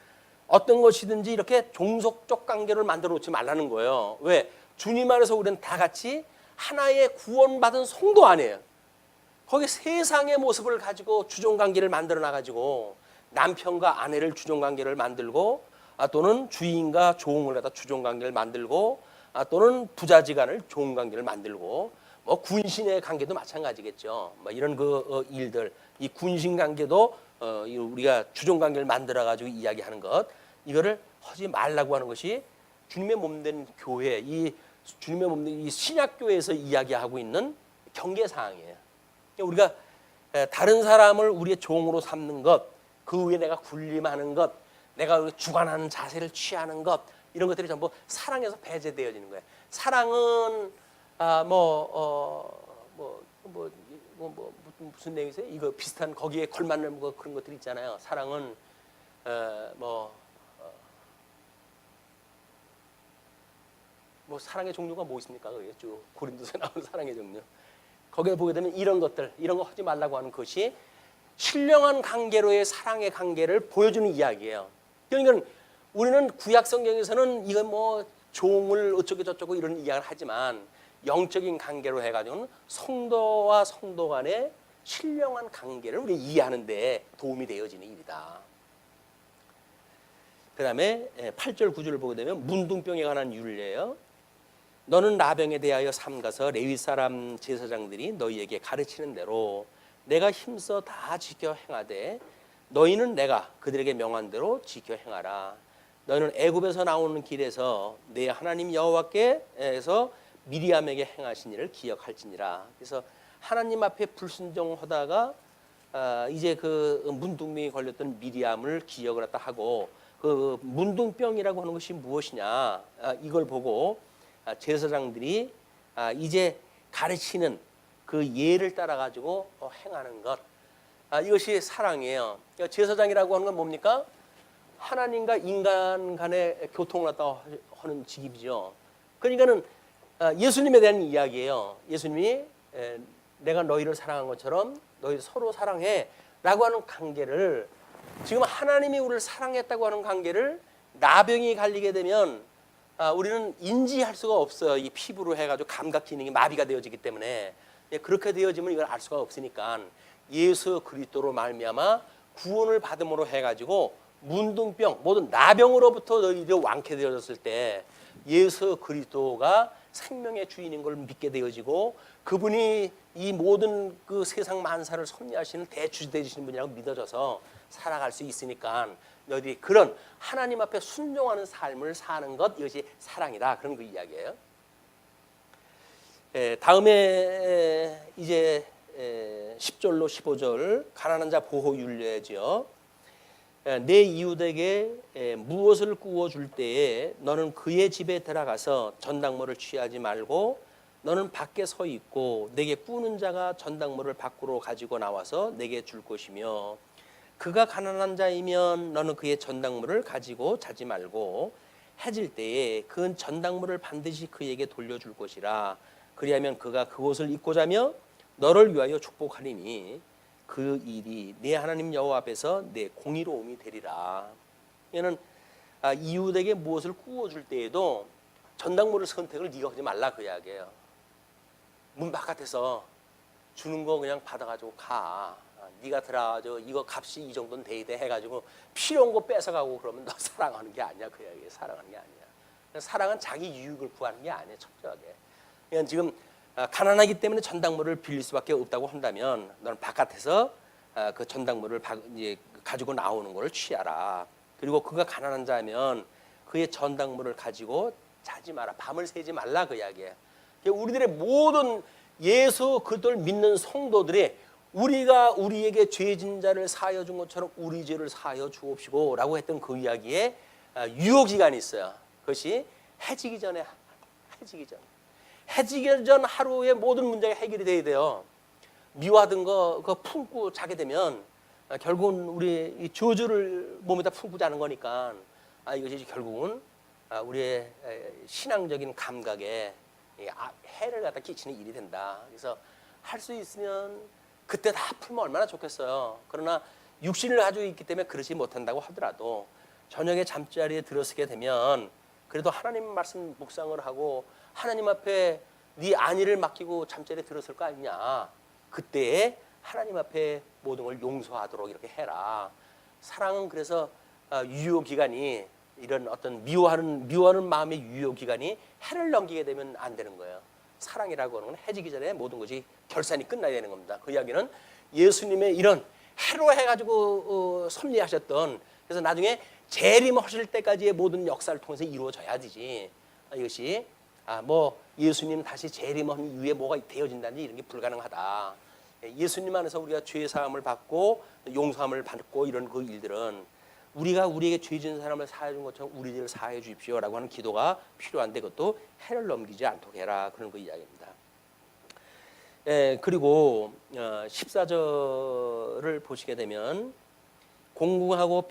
어떤 것이든지 이렇게 종속적 관계를 만들어 놓지 말라는 거예요. 왜? 주님 안에서 우리는 다 같이 하나의 구원받은 성도 아니에요. 거기 세상의 모습을 가지고 주종관계를 만들어 놔가지고 남편과 아내를 주종관계를 만들고 또는 주인과 종을 갖다 주종관계를 만들고 또는 부자지간을 종관계를 만들고 뭐 군신의 관계도 마찬가지겠죠. 뭐 이런 일들, 이 군신 관계도 우리가 주종관계를 만들어 가지고 이야기하는 것, 이거를 하지 말라고 하는 것이 주님의 몸된 교회, 이 주님의 몸된 이 신약 교회에서 이야기하고 있는 경계 사항이에요. 우리가 다른 사람을 우리의 종으로 삼는 것, 그 위에 내가 군림하는 것, 내가 주관하는 자세를 취하는 것, 이런 것들이 전부 사랑에서 배제되어지는 거예요. 사랑은 무슨 내용이세요? 이거 비슷한 거기에 걸맞는 그런 것들이 있잖아요. 사랑은 사랑의 종류가 뭐 있습니까? 쭉 고린도서에 나오는 사랑의 종류. 거기에 보게 되면 이런 것들, 이런 거 하지 말라고 하는 것이 신령한 관계로의 사랑의 관계를 보여주는 이야기예요. 그러니까 우리는 구약 성경에서는 이건 뭐 종을 어쩌고 저쩌고 이런 이야기를 하지만 영적인 관계로 해가지고는 성도와 성도 간의 신령한 관계를 우리 이해하는 데 도움이 되어지는 일이다. 그 다음에 8절 9절을 보게 되면 문둥병에 관한 율례예요. 너는 나병에 대하여 삼가서 레위 사람 제사장들이 너희에게 가르치는 대로 내가 힘써 다 지켜 행하되 너희는 내가 그들에게 명한 대로 지켜 행하라. 너희는 애굽에서 나오는 길에서 내 하나님 여호와께서 미리암에게 행하신 일을 기억할지니라. 그래서 하나님 앞에 불순종하다가 이제 그 문둥병이 걸렸던 미리암을 기억을 했다 하고, 그 문둥병이라고 하는 것이 무엇이냐, 이걸 보고 제사장들이 이제 가르치는 그 예를 따라 가지고 행하는 것, 이것이 사랑이에요. 제사장이라고 하는 건 뭡니까? 하나님과 인간 간의 교통을 갖다 하는 직업이죠. 그러니까는 예수님에 대한 이야기예요. 예수님이 내가 너희를 사랑한 것처럼 너희 서로 사랑해 라고 하는 관계를, 지금 하나님이 우리를 사랑했다고 하는 관계를 나병이 갈리게 되면 우리는 인지할 수가 없어요. 이 피부로 해가지고 감각 기능이 마비가 되어지기 때문에. 그렇게 되어지면 이걸 알 수가 없으니까 예수 그리스도로 말미암아 구원을 받음으로 해가지고 문둥병, 모든 나병으로부터 너희들이 완쾌 되어졌을 때 예수 그리스도가 생명의 주인인 걸 믿게 되어지고, 그분이 이 모든 그 세상 만사를 섭리하시는 대주주 되시는 분이라고 믿어져서 살아갈 수 있으니까 너희들이 그런 하나님 앞에 순종하는 삶을 사는 것, 이것이 사랑이다, 그런 그 이야기예요. 다음에 이제 10절로 15절 가난한 자 보호 율례죠. 내 이웃에게 무엇을 구워줄 때에 너는 그의 집에 들어가서 전당물을 취하지 말고 너는 밖에 서 있고 내게 꾸는 자가 전당물을 밖으로 가지고 나와서 내게 줄 것이며, 그가 가난한 자이면 너는 그의 전당물을 가지고 자지 말고 해질 때에 그 전당물을 반드시 그에게 돌려줄 것이라. 그리하면 그가 그것을 입고 자며 너를 위하여 축복하리니 그 일이 내 하나님 여호와 앞에서 내 공의로움이 되리라. 얘는 이웃에게 무엇을 구워줄 때에도 전당물을 선택을 네가 하지 말라, 그 이야기예요. 문 바깥에서 주는 거 그냥 받아가지고 가. 네가 들어가지고 이거 값이 이 정도는 돼야 돼 해가지고 필요한 거 뺏어가고 그러면 너 사랑하는 게 아니야, 그 이야기예요. 사랑하는 게 아니야. 사랑은 자기 유익을 구하는 게 아니에요, 철저하게. 그냥 지금 가난하기 때문에 전당물을 빌릴 수밖에 없다고 한다면 너는 바깥에서 그 전당물을 이제 가지고 나오는 것을 취하라. 그리고 그가 가난한 자면 그의 전당물을 가지고 자지 마라. 밤을 새지 말라, 그 이야기예요. 우리들의 모든 예수 그리스도를 믿는 성도들이 우리가 우리에게 죄진 자를 사하여 준 것처럼 우리 죄를 사하여 주옵시고 라고 했던 그 이야기에 유효기간이 있어요. 그것이 해지기 전에, 해지기 전 하루에 모든 문제가 해결이 돼야 돼요. 미화된 거 그거 품고 자게 되면 결국은 우리 이 저주를 몸에다 품고 자는 거니까 이것이 결국은 우리의 신앙적인 감각에 해를 갖다 끼치는 일이 된다. 그래서 할 수 있으면 그때 다 풀면 얼마나 좋겠어요. 그러나 육신을 가지고 있기 때문에 그러지 못한다고 하더라도 저녁에 잠자리에 들어서게 되면 그래도 하나님 말씀 묵상을 하고 하나님 앞에 네 안위를 맡기고 잠자리에 들었을 거 아니냐. 그때에 하나님 앞에 모든 걸 용서하도록 이렇게 해라. 사랑은 그래서 유효 기간이 이런 어떤 미워하는 마음의 유효 기간이 해를 넘기게 되면 안 되는 거예요. 사랑이라고 하는 건 해지기 전에 모든 것이 결산이 끝나야 되는 겁니다. 그 이야기는 예수님의 이런 해로 해가지고 섭리하셨던, 그래서 나중에 재림하실 때까지의 모든 역사를 통해서 이루어져야 되지. 이것이 뭐 예수님 다시 재림한 이후에 뭐가 되어진다든지 이런 게 불가능하다. 예수님 안에서 우리가 죄 사함을 받고 용서함을 받고 이런 그 일들은 우리가 우리에게 죄 지은 사람을 사해 준 것처럼 우리들을 사해 주십시오라고 하는 기도가 필요한데 그것도 해를 넘기지 않도록 해라. 그런 그 이야기입니다. 그리고 14절을 보시게 되면 공궁하고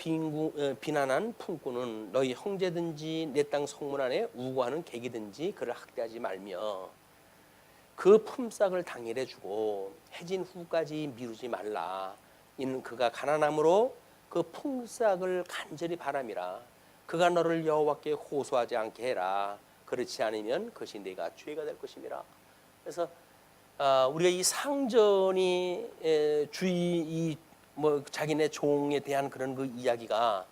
비난한 품꾼은 너희 형제든지 내 땅 성문 안에 우고하는 객이든지 그를 학대하지 말며 그 품삯을 당일에 주고 해진 후까지 미루지 말라. 이는 그가 가난함으로 그 품삯을 간절히 바람이라. 그가 너를 여호와께 호소하지 않게 해라. 그렇지 않으면 그것이 네가 죄가 될 것임이라. 그래서 우리가 이 상전이 주의 뭐 자기네 종에 대한 그런 그 이야기가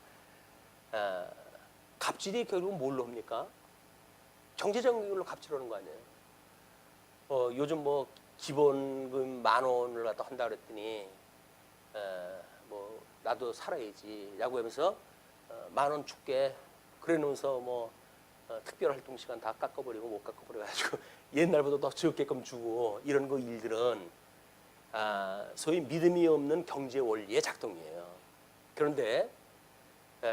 갑질이 결국 뭘로 합니까? 경제적인 걸로 갑질하는 거 아니에요? 요즘 뭐 기본금 10,000원을 갖다 한다 그랬더니 뭐 나도 살아야지라고 하면서 10,000원 줄게 그래 놓으면서 뭐 특별 활동 시간 다 깎아버리고 못 깎아버려가지고 옛날보다 더 적게끔 주고 이런 거 일들은 소위 믿음이 없는 경제 원리의 작동이에요. 그런데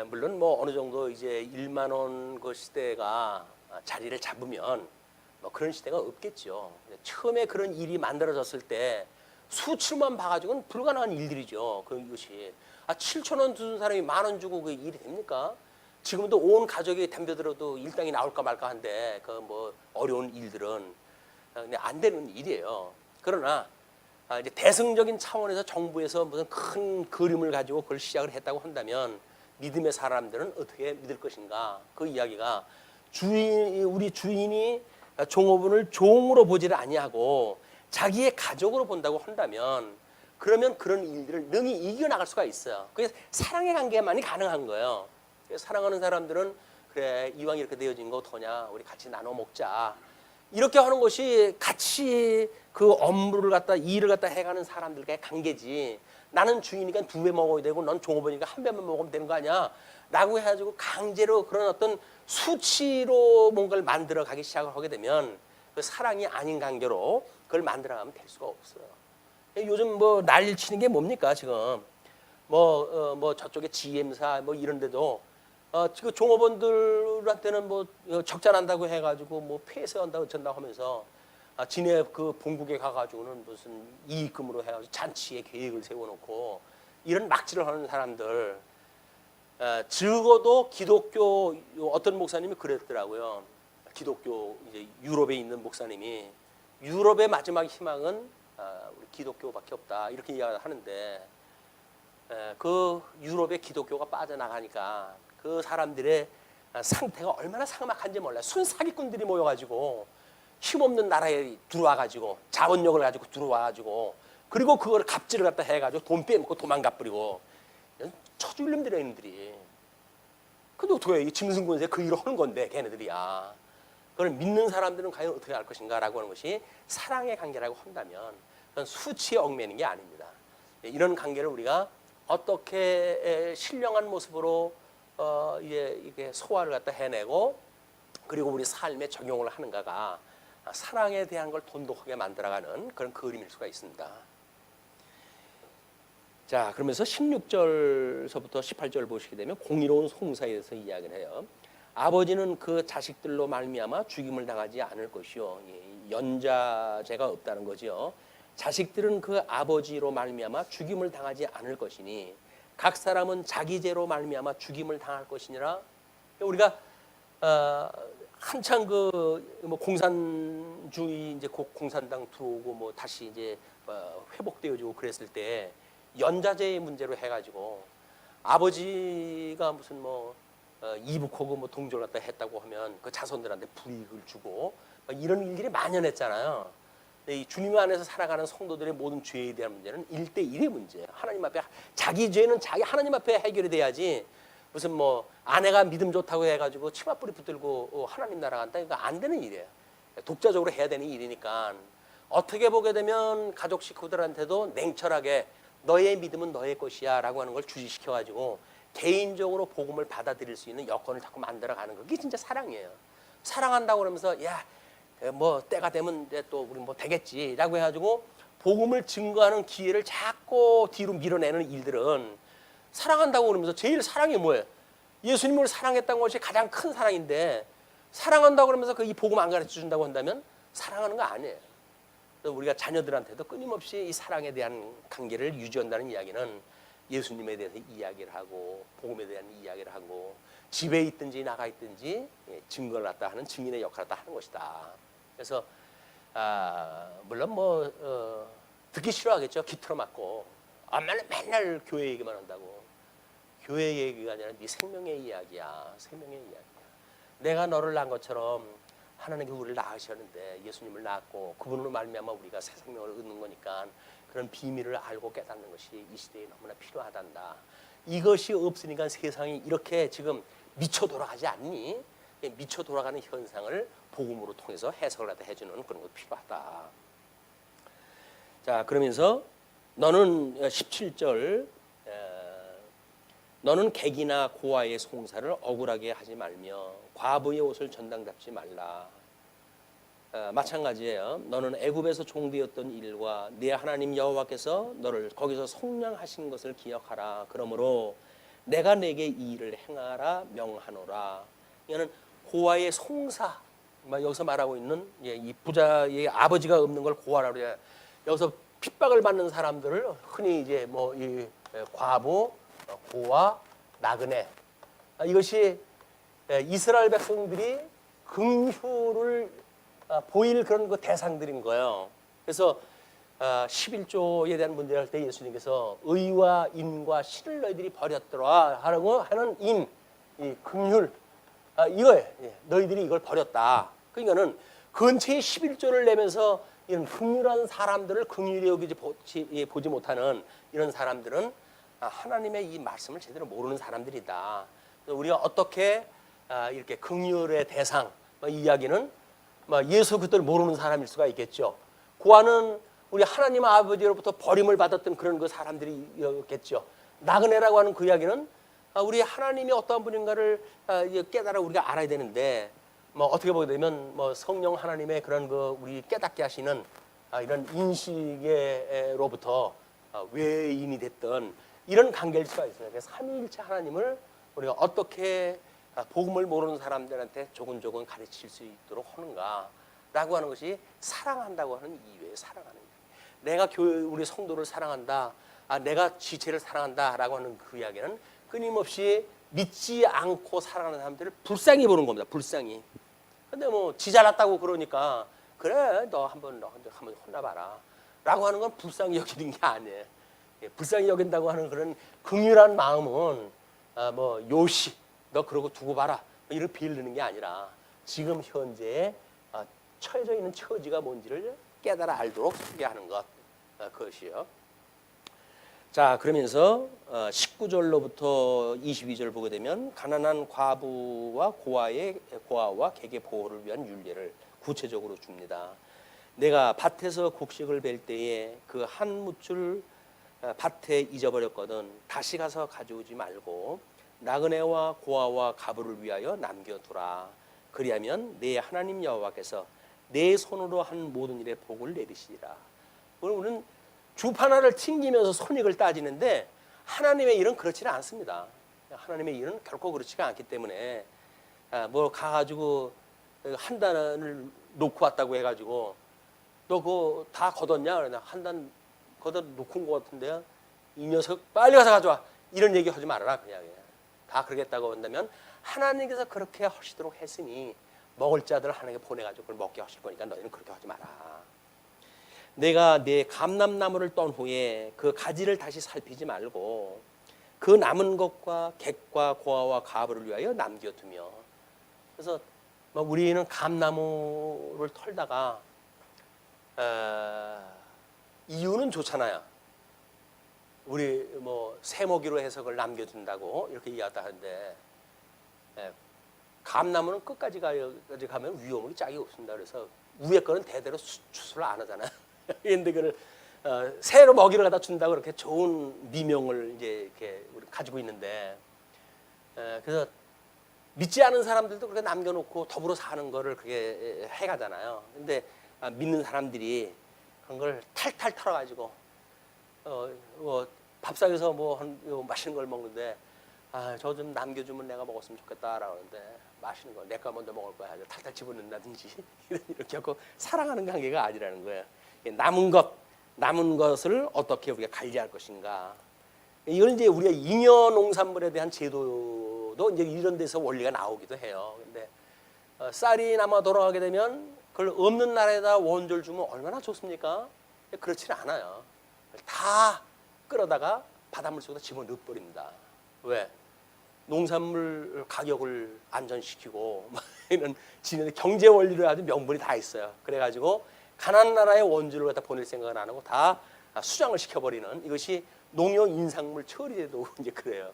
물론 뭐 어느 정도 이제 10,000원 그 시대가 자리를 잡으면 뭐 그런 시대가 없겠죠. 처음에 그런 일이 만들어졌을 때 수치로만 봐가지고는 불가능한 일들이죠. 그것이 7,000원 준 사람이 10,000원 주고 그 일이 됩니까? 지금도 온 가족이 덤벼들어도 일당이 나올까 말까 한데 그 뭐 어려운 일들은 근데 안 되는 일이에요. 그러나 이제 대승적인 차원에서 정부에서 무슨 큰 그림을 가지고 그걸 시작을 했다고 한다면 믿음의 사람들은 어떻게 믿을 것인가? 그 이야기가 우리 주인이 종업원을 종으로 보지를 아니하고 자기의 가족으로 본다고 한다면 그러면 그런 일들을 능히 이겨나갈 수가 있어요. 그게 사랑의 관계만이 가능한 거예요. 사랑하는 사람들은 그래 이왕 이렇게 되어진 거 더냐 우리 같이 나눠 먹자 이렇게 하는 것이 같이 그 업무를 갖다 일을 갖다 해가는 사람들과의 관계지. 나는 주인이니까 2배 먹어야 되고 넌 종업원이니까 1배만 먹으면 되는 거 아니야 라고 해가지고 강제로 그런 어떤 수치로 뭔가를 만들어 가기 시작을 하게 되면 그 사랑이 아닌 관계로 그걸 만들어 가면 될 수가 없어요. 요즘 뭐 난리 치는 게 뭡니까 지금 뭐 저쪽에 GM사 뭐 이런 데도 지금 종업원들한테는 뭐 적자 난다고 해가지고 뭐 폐쇄한다고 어쩐다고 하면서 지네 그 본국에 가가지고는 무슨 이익금으로 해가지고 잔치의 계획을 세워놓고 이런 막지를 하는 사람들 적어도 기독교 어떤 목사님이 그랬더라고요. 기독교 이제 유럽에 있는 목사님이 유럽의 마지막 희망은 우리 기독교밖에 없다 이렇게 이야기하는데 그 유럽의 기독교가 빠져나가니까 그 사람들의 상태가 얼마나 삭막한지 몰라요. 순사기꾼들이 모여가지고 힘없는 나라에 들어와가지고 자원력을 가지고 들어와가지고 그리고 그걸 갑질을 갖다 해가지고 돈 빼먹고 도망가버리고 처줄림들이 이놈들이. 근데 어떻게 이 짐승군세 그 일을 하는 건데 걔네들이야. 그걸 믿는 사람들은 과연 어떻게 할 것인가라고 하는 것이 사랑의 관계라고 한다면 그건 수치에 얽매이는 게 아닙니다. 이런 관계를 우리가 어떻게 신령한 모습으로 이게 소화를 갖다 해내고 그리고 우리 삶에 적용을 하는가가 사랑에 대한 걸 돈독하게 만들어가는 그런 그림일 수가 있습니다. 자, 그러면서 16절서부터 18절 보시게 되면 공의로운 송사에 대해서 이야기를 해요. 아버지는 그 자식들로 말미암아 죽임을 당하지 않을 것이요 연자제가 없다는 거죠. 자식들은 그 아버지로 말미암아 죽임을 당하지 않을 것이니 각 사람은 자기 죄로 말미암아 죽임을 당할 것이니라. 우리가 한창 그 뭐 공산주의 이제 공산당 들어오고 뭐 다시 이제 회복되어지고 그랬을 때 연자제 문제로 해가지고 아버지가 무슨 뭐 이북하고 뭐 동조를 갖다 했다고 하면 그 자손들한테 불이익을 주고 이런 일들이 만연했잖아요. 이 주님 안에서 살아가는 성도들의 모든 죄에 대한 문제는 1대1의 문제예요. 하나님 앞에 자기 죄는 자기 하나님 앞에 해결이 돼야지 무슨 뭐 아내가 믿음 좋다고 해가지고 치맛불이 붙들고 하나님 나라 간다 이거 안 되는 일이에요. 독자적으로 해야 되는 일이니까 어떻게 보게 되면 가족 식구들한테도 냉철하게 너의 믿음은 너의 것이야 라고 하는 걸 주지시켜가지고 개인적으로 복음을 받아들일 수 있는 여건을 자꾸 만들어가는 거 그게 진짜 사랑이에요. 사랑한다고 그러면서 야 뭐 때가 되면 이제 또 우리 뭐 되겠지라고 해가지고 복음을 증거하는 기회를 자꾸 뒤로 밀어내는 일들은 사랑한다고 그러면서 제일 사랑이 뭐예요? 예수님을 사랑했다는 것이 가장 큰 사랑인데 사랑한다고 그러면서 그 이 복음 안 가르쳐 준다고 한다면 사랑하는 거 아니에요. 그래서 우리가 자녀들한테도 끊임없이 이 사랑에 대한 관계를 유지한다는 이야기는 예수님에 대해서 이야기를 하고 복음에 대한 이야기를 하고 집에 있든지 나가 있든지 증거를 갖다 하는 증인의 역할을 다 하는 것이다. 그래서 물론 뭐 듣기 싫어하겠죠. 기틀어 맞고 맨날 교회 얘기만 한다고. 교회 얘기가 아니라 네 생명의 이야기야. 생명의 이야기야. 내가 너를 낳은 것처럼 하나님께서 우리를 낳으셨는데 예수님을 낳았고 그분으로 말미암아 우리가 새 생명을 얻는 거니까 그런 비밀을 알고 깨닫는 것이 이 시대에 너무나 필요하단다. 이것이 없으니까 세상이 이렇게 지금 미쳐 돌아가지 않니? 미쳐 돌아가는 현상을 복음으로 통해서 해석을 하다 해주는 그런 것도 필요하다. 자, 그러면서 너는 17절 너는 객이나 고아의 송사를 억울하게 하지 말며 과부의 옷을 전당 잡지 말라. 마찬가지예요. 너는 애굽에서 종되었던 일과 네 하나님 여호와께서 너를 거기서 속량하신 것을 기억하라. 그러므로 내가 내게 이 일을 행하라 명하노라. 이거는 고아의 송사. 여기서 말하고 있는 이 부자의 아버지가 없는 걸 고아라고 해요. 여기서 핍박을 받는 사람들을 흔히 이제 뭐 이 과부, 고아, 나그네. 이것이 이스라엘 백성들이 긍휼을 보일 그런 그 대상들인 거예요. 그래서 11조에 대한 문제를 할 때 예수님께서 의와 인과 신을 너희들이 버렸더라 하라고 하는 인, 이 긍휼, 이거예요. 너희들이 이걸 버렸다. 그러니까는 근처에 11조를 내면서 이런 긍휼한 사람들을 긍휼히 여기지 보지 못하는 이런 사람들은 하나님의 이 말씀을 제대로 모르는 사람들이다. 우리가 어떻게 이렇게 긍휼의 대상 이 이야기는 예수 그리스도를 모르는 사람일 수가 있겠죠. 고아는 우리 하나님 아버지로부터 버림을 받았던 그런 그 사람들이겠죠. 나그네라고 하는 그 이야기는 우리 하나님이 어떠한 분인가를 깨달아 우리가 알아야 되는데 어떻게 보게 되면 성령 하나님의 그런 그 우리 깨닫게 하시는 이런 인식으로부터 외인이 됐던 이런 관계일 수가 있어요. 그래서 삼위일체 하나님을 우리가 어떻게 복음을 모르는 사람들한테 조금조금 가르칠 수 있도록 하는가라고 하는 것이 사랑한다고 하는 이유예요. 사랑하는 이유. 내가 우리 성도를 사랑한다. 내가 지체를 사랑한다라고 하는 그 이야기는 끊임없이 믿지 않고 사랑하는 사람들을 불쌍히 보는 겁니다. 불쌍히. 근데 뭐 지 잘났다고 그러니까 그래 너 한번 혼나봐라 라고 하는 건 불쌍히 여기는 게 아니에요. 불쌍히 여긴다고 하는 그런 긍휼한 마음은 요시 너 그러고 두고 봐라 이렇게 빌리는 게 아니라 지금 현재에 처해져 있는 처지가 뭔지를 깨달아 알도록 하게 하는 것 그것이요. 자, 그러면서 19절로부터 22절 보게 되면 가난한 과부와 고아와 객의 보호를 위한 율례를 구체적으로 줍니다. 내가 밭에서 곡식을 벨 때에 그 한 무줄 밭에 잊어버렸거든 다시 가서 가져오지 말고 나그네와 고아와 가부를 위하여 남겨두라. 그리하면 내 하나님 여호와께서 내 손으로 한 모든 일에 복을 내리시리라. 우리는 주파나를 튕기면서 손익을 따지는데 하나님의 일은 그렇지는 않습니다. 하나님의 일은 결코 그렇지가 않기 때문에 뭐 가가지고 한 단을 놓고 왔다고 해가지고 너 그거 다 걷었냐? 그러냐 한 단 걷어 놓고 온 것 같은데요. 이 녀석 빨리 가서 가져와. 이런 얘기 하지 말아라. 그냥 다 그러겠다고 한다면 하나님께서 그렇게 하시도록 했으니 먹을 자들을 하나님께 보내가지고 그걸 먹게 하실 거니까 너희는 그렇게 하지 마라. 내가 내 감람나무를 떤 후에 그 가지를 다시 살피지 말고 그 남은 것과 객과 고아와 가부를 위하여 남겨두며. 그래서 우리는 감나무를 털다가 이유는 좋잖아요. 우리 세모기로 해서 그걸 남겨둔다고 이렇게 이해하다 하는데, 감나무는 끝까지 가면 위험이 짝이 없습니다. 그래서 위에 거는 대대로 추수를 안 하잖아요. 그런데 그걸 새로 먹이를 갖다 준다고 그렇게 좋은 미명을 이제 이렇게 우리 가지고 있는데, 그래서 믿지 않은 사람들도 그렇게 남겨놓고 더불어 사는 거를 그렇게 해가잖아요. 근데 믿는 사람들이 그런 걸 탈탈 털어가지고 밥상에서 맛있는 걸 먹는데, 저 좀 남겨주면 내가 먹었으면 좋겠다라고 하는데, 맛있는 거 내가 먼저 먹을 거야 탈탈 집어넣는다든지 이렇게 하고 사랑하는 관계가 아니라는 거예요. 남은 것을 어떻게 우리가 관리할 것인가. 이건 이제 우리가 잉여 농산물에 대한 제도도 이제 이런 데서 원리가 나오기도 해요. 근데 쌀이 남아 돌아가게 되면 그걸 없는 나라에다 원조를 주면 얼마나 좋습니까? 그렇지는 않아요. 다 끌어다가 바닷물 속에다 집어넣어 버립니다. 왜? 농산물 가격을 안전시키고 이런 지네 경제 원리를 아주 명분이 다 있어요. 그래가지고 가난한 나라의 원주를 갖다 보낼 생각을 안 하고 다 수장을 시켜버리는, 이것이 농용 인산물 처리제도 이제 그래요.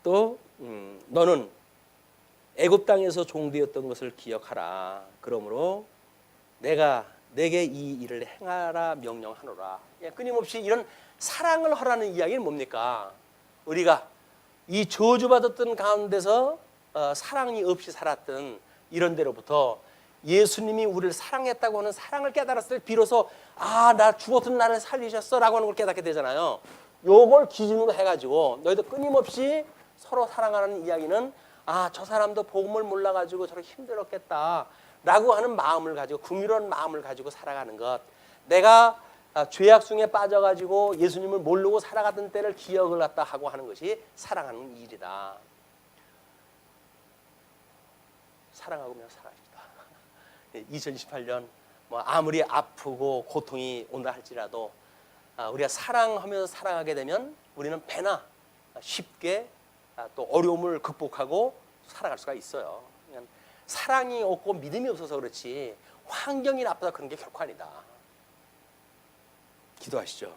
또 너는 애굽 땅에서 종되었던 것을 기억하라. 그러므로 내가 내게 이 일을 행하라 명령하노라. 끊임없이 이런 사랑을 하라는 이야기는 뭡니까? 우리가 이 저주받았던 가운데서 사랑이 없이 살았던 이런 데로부터 예수님이 우리를 사랑했다고 하는 사랑을 깨달았을 때 비로소 나 죽었던 나를 살리셨어라고 하는 걸 깨닫게 되잖아요. 요걸 기준으로 해가지고 너희도 끊임없이 서로 사랑하는 이야기는 저 사람도 복음을 몰라가지고 저렇게 힘들었겠다라고 하는 마음을 가지고, 긍휼한 마음을 가지고 살아가는 것. 내가 죄악중에 빠져가지고 예수님을 모르고 살아가던 때를 기억을 갖다 하고 하는 것이 사랑하는 일이다. 사랑하고 그냥 살아갑시다. 2018년 아무리 아프고 고통이 온다 할지라도 우리가 사랑하면서 살아가게 되면 우리는 배나 쉽게 또 어려움을 극복하고 살아갈 수가 있어요. 그냥 사랑이 없고 믿음이 없어서 그렇지 환경이 나쁘다 그런 게 결코 아니다. 기도하시죠.